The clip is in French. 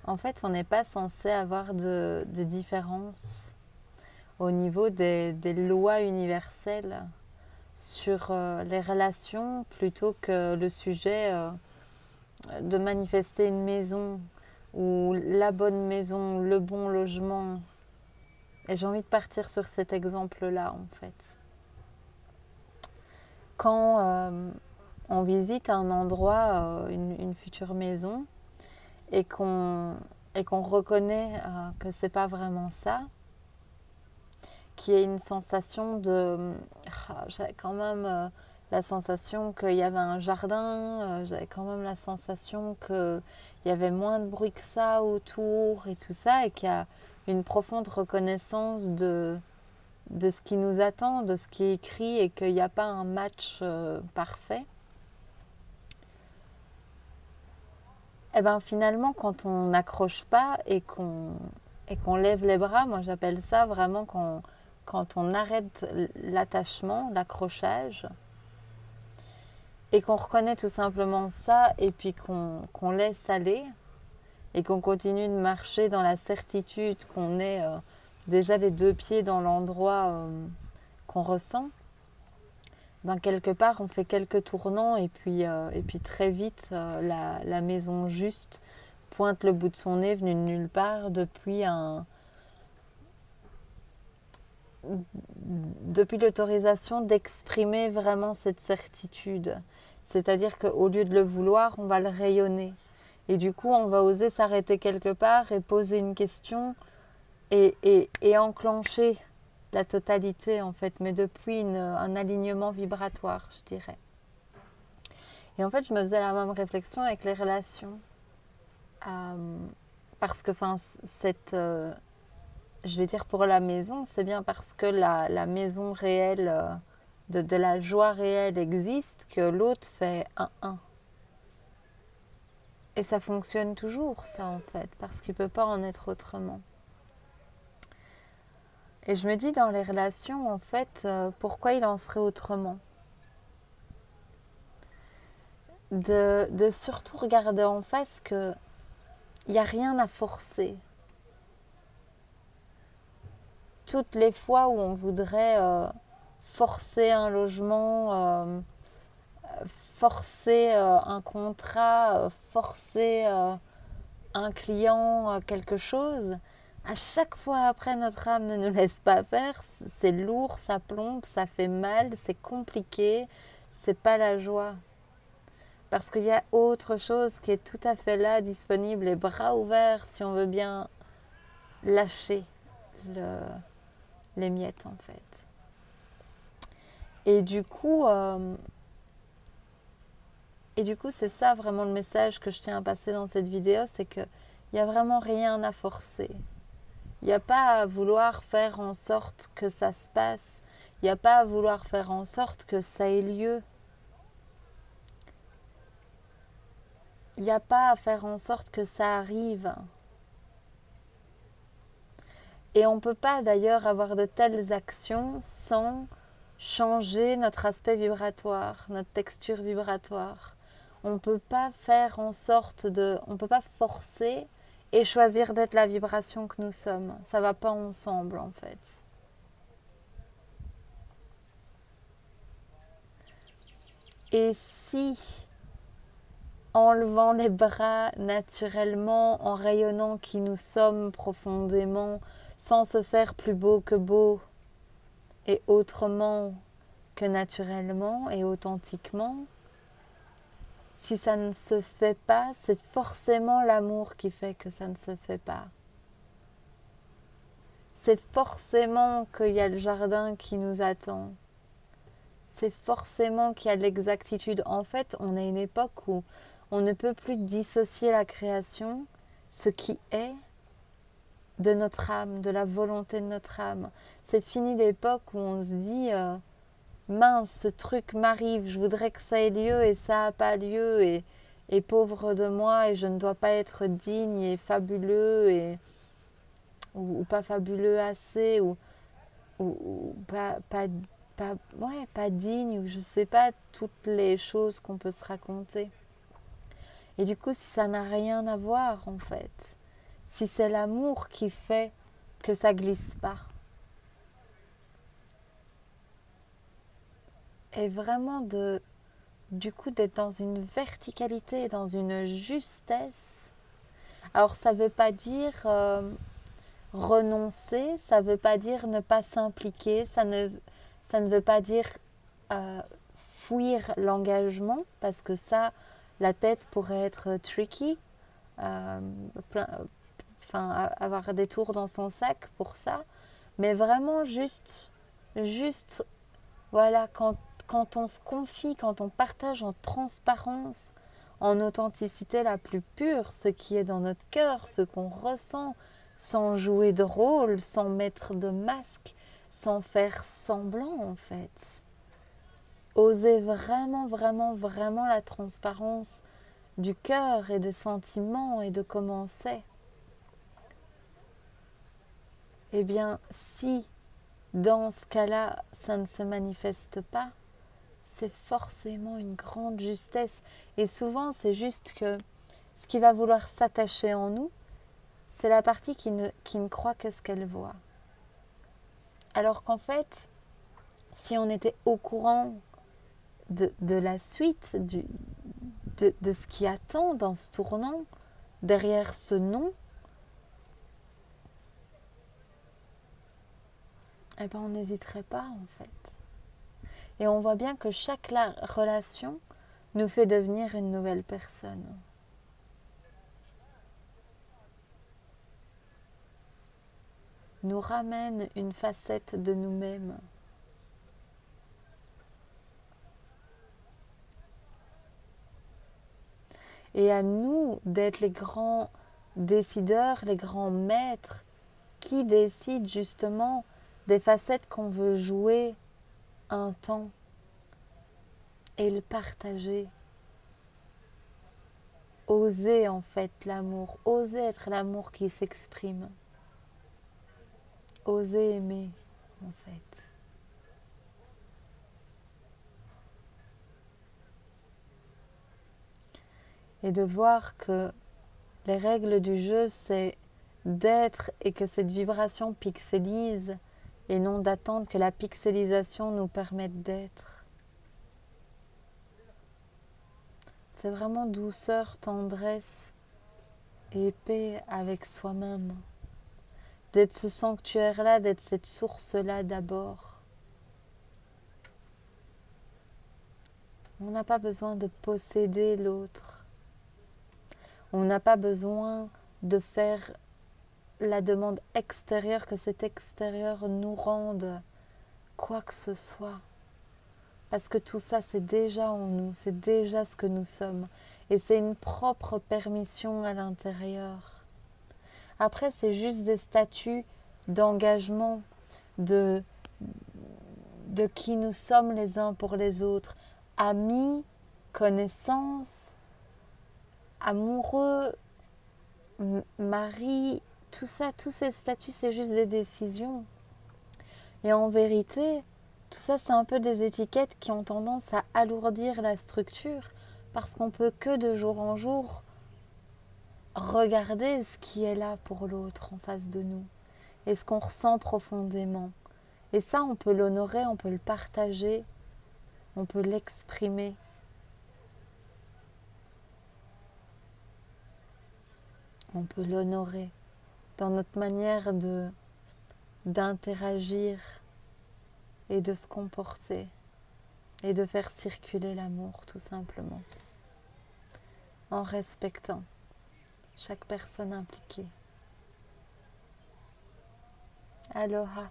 En fait, on n'est pas censé avoir de différence au niveau des lois universelles sur les relations plutôt que le sujet de manifester une maison ou la bonne maison, le bon logement. Et j'ai envie de partir sur cet exemple-là, en fait. Quand on visite un endroit, une future maison, et qu'on reconnaît que c'est pas vraiment ça, qu'il y ait une sensation de... j'avais quand même la sensation qu'il y avait un jardin, j'avais quand même la sensation qu'il y avait moins de bruit que ça autour et tout ça, et qu'il y a une profonde reconnaissance de ce qui nous attend, de ce qui est écrit, et qu'il n'y a pas un match parfait. Et bien finalement, quand on n'accroche pas et qu'on lève les bras, moi j'appelle ça vraiment quand on arrête l'attachement, l'accrochage, et qu'on reconnaît tout simplement ça, et puis qu'on laisse aller, et qu'on continue de marcher dans la certitude qu'on est déjà les deux pieds dans l'endroit qu'on ressent, ben quelque part on fait quelques tournants, et puis très vite la maison juste pointe le bout de son nez venu de nulle part depuis l'autorisation d'exprimer vraiment cette certitude. C'est-à-dire qu'au lieu de le vouloir, on va le rayonner. Et du coup, on va oser s'arrêter quelque part et poser une question et enclencher la totalité, en fait, mais depuis un alignement vibratoire, je dirais. Et en fait, je me faisais la même réflexion avec les relations. Parce que, je vais dire pour la maison, c'est bien parce que la maison réelle, de la joie réelle existe, que l'autre fait un. Et ça fonctionne toujours, ça, en fait, parce qu'il ne peut pas en être autrement. Et je me dis, dans les relations, en fait, pourquoi il en serait autrement ? De surtout regarder en face qu'il n'y a rien à forcer. Toutes les fois où on voudrait forcer un logement, forcer un contrat, forcer un client quelque chose, à chaque fois après notre âme ne nous laisse pas faire, c'est lourd, ça plombe, ça fait mal, c'est compliqué, c'est pas la joie. Parce qu'il y a autre chose qui est tout à fait là, disponible, les bras ouverts si on veut bien lâcher les miettes en fait. Et du coup, c'est ça vraiment le message que je tiens à passer dans cette vidéo, c'est qu'il n'y a vraiment rien à forcer. Il n'y a pas à vouloir faire en sorte que ça se passe. Il n'y a pas à vouloir faire en sorte que ça ait lieu. Il n'y a pas à faire en sorte que ça arrive. Et on ne peut pas d'ailleurs avoir de telles actions sans changer notre aspect vibratoire, notre texture vibratoire. On ne peut pas faire en sorte on ne peut pas forcer et choisir d'être la vibration que nous sommes. Ça ne va pas ensemble en fait. Et si, en levant les bras naturellement, en rayonnant qui nous sommes profondément, sans se faire plus beau que beau, et autrement que naturellement et authentiquement, si ça ne se fait pas, c'est forcément l'amour qui fait que ça ne se fait pas. C'est forcément qu'il y a le jardin qui nous attend. C'est forcément qu'il y a l'exactitude. En fait, on est à une époque où on ne peut plus dissocier la création, ce qui est, de notre âme, de la volonté de notre âme. C'est fini l'époque où on se dit mince, ce truc m'arrive, je voudrais que ça ait lieu et ça n'a pas lieu, et pauvre de moi, et je ne dois pas être digne et fabuleux, ou pas fabuleux assez, ou pas digne, ou je ne sais pas, toutes les choses qu'on peut se raconter. Et du coup, si ça n'a rien à voir, en fait, si c'est l'amour qui fait que ça glisse pas. Et vraiment du coup d'être dans une verticalité, dans une justesse. Alors ça ne veut pas dire renoncer, ça ne veut pas dire ne pas s'impliquer, ça ne veut pas dire fuir l'engagement, parce que ça, la tête pourrait être tricky, avoir des tours dans son sac pour ça, mais vraiment juste voilà, quand on se confie, quand on partage en transparence, en authenticité la plus pure, ce qui est dans notre cœur, ce qu'on ressent, sans jouer de rôle, sans mettre de masque, sans faire semblant en fait. Oser vraiment, vraiment, vraiment la transparence du cœur et des sentiments et de comment c'est. Eh bien, si dans ce cas-là, ça ne se manifeste pas, c'est forcément une grande justesse. Et souvent, c'est juste que ce qui va vouloir s'attacher en nous, c'est la partie qui ne croit que ce qu'elle voit. Alors qu'en fait, si on était au courant de la suite, de ce qui attend dans ce tournant, derrière ce non, eh ben on n'hésiterait pas en fait. Et on voit bien que chaque relation nous fait devenir une nouvelle personne. Nous ramène une facette de nous-mêmes. Et à nous d'être les grands décideurs, les grands maîtres qui décident justement des facettes qu'on veut jouer un temps et le partager. Oser en fait l'amour, oser être l'amour qui s'exprime. Oser aimer en fait. Et de voir que les règles du jeu, c'est d'être et que cette vibration pixelise et non d'attendre que la pixelisation nous permette d'être. C'est vraiment douceur, tendresse et paix avec soi-même. D'être ce sanctuaire-là, d'être cette source-là d'abord. On n'a pas besoin de posséder l'autre. On n'a pas besoin de faire la demande extérieure, que cet extérieur nous rende quoi que ce soit. Parce que tout ça, c'est déjà en nous, c'est déjà ce que nous sommes. Et c'est une propre permission à l'intérieur. Après, c'est juste des statuts d'engagement, de qui nous sommes les uns pour les autres. Amis, connaissances, amoureux, mari, tout ça, tous ces statuts, c'est juste des décisions. Et en vérité, tout ça, c'est un peu des étiquettes qui ont tendance à alourdir la structure parce qu'on peut que de jour en jour regarder ce qui est là pour l'autre en face de nous et ce qu'on ressent profondément. Et ça, on peut l'honorer, on peut le partager, on peut l'exprimer. On peut l'honorer dans notre manière d'interagir et de se comporter et de faire circuler l'amour tout simplement en respectant chaque personne impliquée. Aloha.